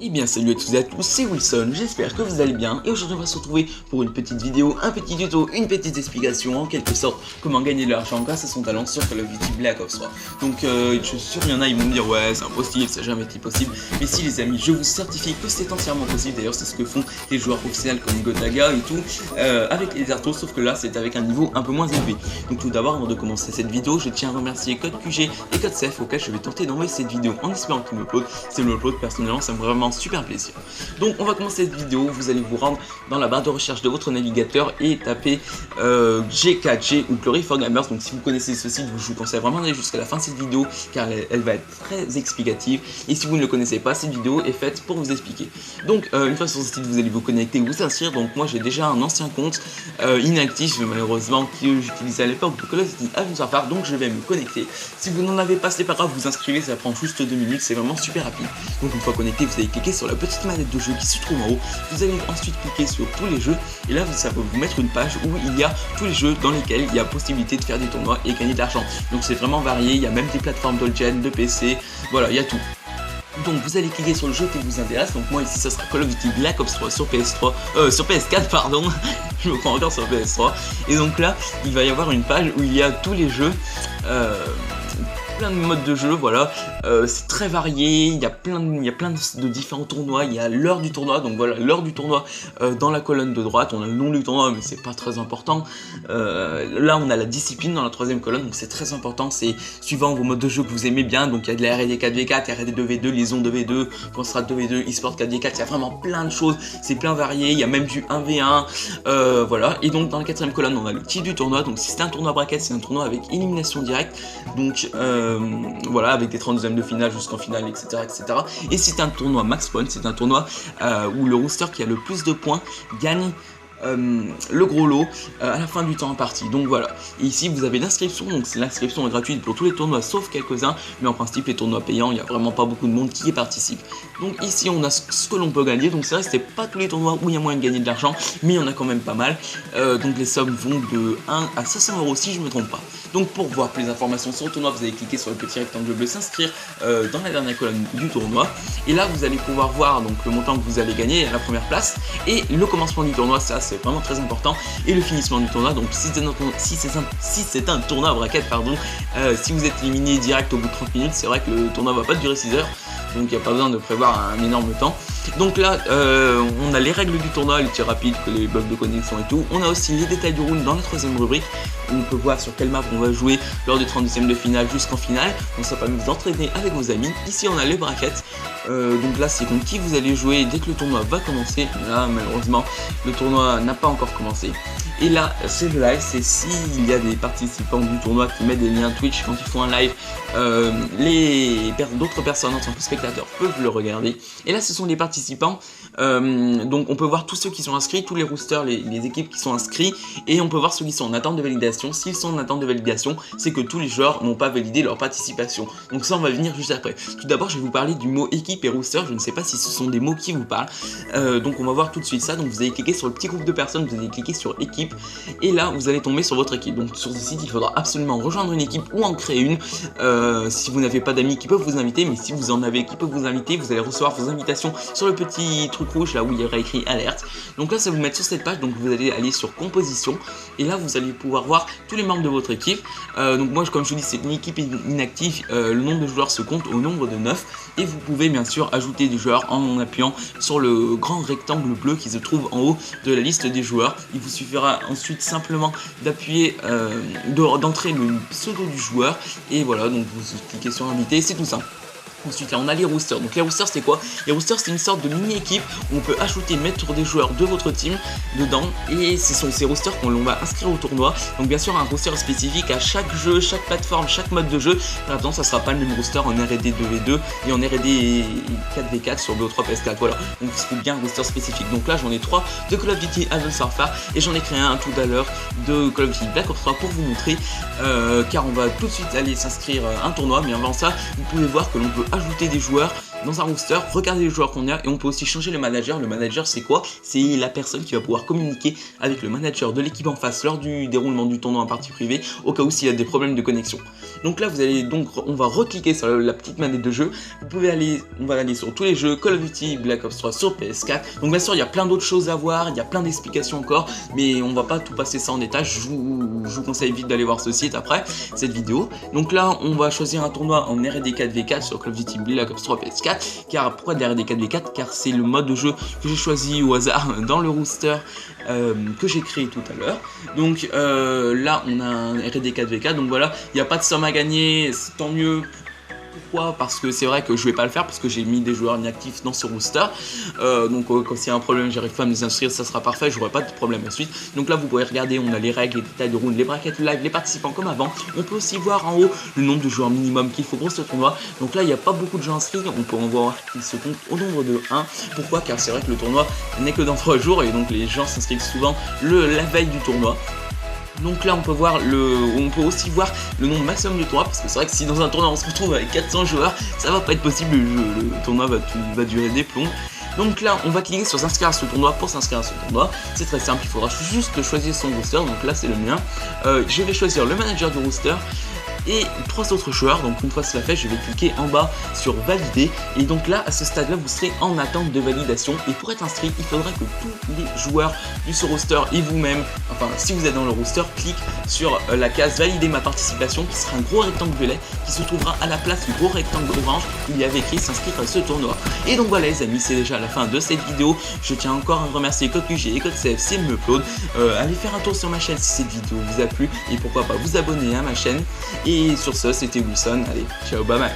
Eh bien salut à toutes et à tous, c'est Wilson, j'espère que vous allez bien et aujourd'hui on va se retrouver pour une petite vidéo, un petit tuto, une petite explication en quelque sorte comment gagner de l'argent grâce à son talent sur Call of Duty Black Ops 3. Donc je suis sûr qu'il y en a, ils vont me dire ouais c'est impossible, ça n'a jamais été possible, mais si les amis, je vous certifie que c'est entièrement possible, d'ailleurs c'est ce que font les joueurs professionnels comme Gotaga et tout, avec les artos, sauf que là c'est avec un niveau un peu moins élevé. Donc tout d'abord avant de commencer cette vidéo, je tiens à remercier Code QG et Code CF auquel je vais tenter d'envoyer cette vidéo en espérant qu'ils me upload. C'est le upload personnellement, ça me fait vraiment super plaisir. Donc on va commencer cette vidéo, vous allez vous rendre dans la barre de recherche de votre navigateur et taper G4G ou Glory for Gamers. Donc si vous connaissez ce site, je vous conseille vraiment d'aller jusqu'à la fin de cette vidéo car elle va être très explicative. Et si vous ne le connaissez pas, cette vidéo est faite pour vous expliquer. Donc une fois sur ce site, vous allez vous connecter, vous inscrire. Donc moi j'ai déjà un ancien compte inactif malheureusement que j'utilisais à l'époque de Call of Duty Advanced Warfare, donc je vais me connecter. Si vous n'en avez pas, c'est pas grave, vous inscrivez, ça prend juste 2 minutes, c'est vraiment super rapide. Donc une fois connecté, vous allez cliquer sur la petite manette de jeu qui se trouve en haut, vous allez ensuite cliquer sur tous les jeux et là ça va vous mettre une page où il y a tous les jeux dans lesquels il y a possibilité de faire des tournois et gagner de l'argent. Donc c'est vraiment varié, il y a même des plateformes d'Olgen, de PC, voilà, il y a tout. Donc vous allez cliquer sur le jeu qui vous intéresse, donc moi ici ça sera Call of Duty Black Ops 3 sur sur PS4 pardon, je me prends encore sur PS3, et donc là il va y avoir une page où il y a tous les jeux, plein de modes de jeu, voilà, c'est très varié, il y a plein de différents tournois, il y a l'heure du tournoi, donc voilà, l'heure du tournoi dans la colonne de droite, on a le nom du tournoi mais c'est pas très important, là on a la discipline dans la troisième colonne, donc c'est très important, c'est suivant vos modes de jeu que vous aimez bien, donc il y a de la R&D 4v4, RD 2v2, liaison 2v2, Construct 2v2, eSport 4v4, il y a vraiment plein de choses, c'est plein varié, il y a même du 1v1, voilà, et donc dans la quatrième colonne on a le type du tournoi, donc si c'est un tournoi bracket, c'est un tournoi avec élimination directe, donc voilà, avec des 32e de finale jusqu'en finale, etc., etc. Et c'est un tournoi max point, c'est un tournoi où le rooster qui a le plus de points gagne le gros lot à la fin du temps en partie. Donc voilà, et ici vous avez l'inscription, donc l'inscription est gratuite pour tous les tournois sauf quelques-uns, mais en principe les tournois payants, il n'y a vraiment pas beaucoup de monde qui y participe. Donc ici on a ce que l'on peut gagner, donc c'est vrai que c'est pas tous les tournois où il y a moyen de gagner de l'argent, mais il y en a quand même pas mal, donc les sommes vont de 1 à 500 € si je me trompe pas. Donc pour voir plus d'informations sur le tournoi, vous allez cliquer sur le petit rectangle bleu s'inscrire dans la dernière colonne du tournoi, et là vous allez pouvoir voir donc le montant que vous allez gagner à la première place, et le commencement du tournoi, ça c'est vraiment très important, et le finissement du tournoi. Donc si c'est un tournoi à bracket, pardon, si vous êtes éliminé direct au bout de 30 minutes, c'est vrai que le tournoi va pas durer 6 heures, donc il n'y a pas besoin de prévoir un énorme temps. Donc là on a les règles du tournoi, les tirs rapides, les bugs de connexion et tout. On a aussi les détails du round dans la troisième rubrique où on peut voir sur quelle map on va jouer lors du 32e de finale jusqu'en finale, donc ça permet de vous entraîner avec vos amis. Ici on a les brackets, donc là c'est contre qui vous allez jouer dès que le tournoi va commencer. Là malheureusement le tournoi n'a pas encore commencé. Et là, c'est le live, c'est s'il y a des participants du tournoi qui mettent des liens Twitch quand ils font un live, d'autres personnes en tant que spectateurs peuvent le regarder. Et là, ce sont les participants, donc on peut voir tous ceux qui sont inscrits, tous les roosters, les équipes qui sont inscrits, et on peut voir ceux qui sont en attente de validation. S'ils sont en attente de validation, c'est que tous les joueurs n'ont pas validé leur participation. Donc ça, on va venir juste après. Tout d'abord, je vais vous parler du mot équipe et rooster. Je ne sais pas si ce sont des mots qui vous parlent. Donc on va voir tout de suite ça. Donc vous allez cliquer sur le petit groupe de personnes, vous allez cliquer sur équipe, et là vous allez tomber sur votre équipe. Donc sur ce site il faudra absolument rejoindre une équipe ou en créer une, si vous n'avez pas d'amis qui peuvent vous inviter, mais si vous en avez qui peuvent vous inviter, vous allez recevoir vos invitations sur le petit truc rouge là où il y aura écrit alerte. Donc là ça va vous mettre sur cette page, donc vous allez aller sur composition, et là vous allez pouvoir voir tous les membres de votre équipe. Donc moi comme je vous dis c'est une équipe inactive, le nombre de joueurs se compte au nombre de 9, et vous pouvez bien sûr ajouter des joueurs en appuyant sur le grand rectangle bleu qui se trouve en haut de la liste des joueurs. Il vous suffira ensuite simplement d'appuyer, d'entrer le pseudo du joueur, et voilà, donc vous cliquez sur inviter, c'est tout simple. Ensuite là on a les roosters, donc les roosters c'est quoi? Les roosters c'est une sorte de mini équipe où on peut ajouter, mettre des joueurs de votre team dedans, et ce sont ces roosters qu'on va inscrire au tournoi. Donc bien sûr un rooster spécifique à chaque jeu, chaque plateforme, chaque mode de jeu. Par exemple ça sera pas le même rooster en R&D 2v2 et en R&D 4v4 sur BO3 PS4, voilà, donc il faut bien un rooster spécifique. Donc là j'en ai 3 de Call of Duty Advanced Warfare, et j'en ai créé un tout à l'heure de Call of Duty Black Ops 3 pour vous montrer, car on va tout de suite aller s'inscrire à un tournoi, mais avant ça vous pouvez voir que l'on peut ajouter des joueurs dans un roster, regarder les joueurs qu'on a et on peut aussi changer le manager. Le manager c'est quoi? C'est la personne qui va pouvoir communiquer avec le manager de l'équipe en face lors du déroulement du tournoi en partie privée au cas où s'il y a des problèmes de connexion. Donc là on va recliquer sur la petite manette de jeu. On va aller sur tous les jeux Call of Duty Black Ops 3 sur PS4. Donc bien sûr il y a plein d'autres choses à voir, il y a plein d'explications encore, mais on va pas tout passer ça en détail. Je vous conseille vite d'aller voir ce site après cette vidéo. Donc là on va choisir un tournoi en RD 4v4 sur Call of Duty Black Ops 3 PS4. Pourquoi de RD 4v4? Car c'est le mode de jeu que j'ai choisi au hasard dans le roster que j'ai créé tout à l'heure. Donc là on a un RD 4v4, donc voilà, il n'y a pas de somme à gagner, c'est tant mieux. Pourquoi? Parce que c'est vrai que je vais pas le faire parce que j'ai mis des joueurs inactifs dans ce roster. Donc quand il y a un problème, j'arrive pas à me les inscrire, ça sera parfait, j'aurai pas de problème ensuite. Donc là vous pouvez regarder, on a les règles, les détails de round, les brackets live, les participants comme avant. On peut aussi voir en haut le nombre de joueurs minimum qu'il faut pour ce tournoi. Donc là il n'y a pas beaucoup de gens inscrits, on peut en voir qu'ils se comptent au nombre de 1. Pourquoi? Car c'est vrai que le tournoi n'est que dans 3 jours et donc les gens s'inscrivent souvent la veille du tournoi. Donc là on peut aussi voir le nombre maximum de tournois, parce que c'est vrai que si dans un tournoi on se retrouve avec 400 joueurs, ça va pas être possible, le tournoi va durer des plombs. Donc là on va cliquer sur s'inscrire à ce tournoi. Pour s'inscrire à ce tournoi c'est très simple, il faudra juste choisir son roster. Donc là c'est le mien, je vais choisir le manager du roster et 3 autres joueurs. Donc une fois cela fait, je vais cliquer en bas sur valider et donc là à ce stade là vous serez en attente de validation. Et pour être inscrit il faudra que tous les joueurs du ce roster et vous-même, enfin si vous êtes dans le roster, clique sur la case valider ma participation, qui sera un gros rectangle violet qui se trouvera à la place du gros rectangle orange où il y avait écrit s'inscrire à ce tournoi. Et donc voilà les amis, c'est déjà la fin de cette vidéo. Je tiens encore à remercier Code QG et Code CF s'ils me upload. Allez faire un tour sur ma chaîne si cette vidéo vous a plu et pourquoi pas vous abonner à ma chaîne. Et sur ce, c'était Wilson, allez, ciao, bye bye.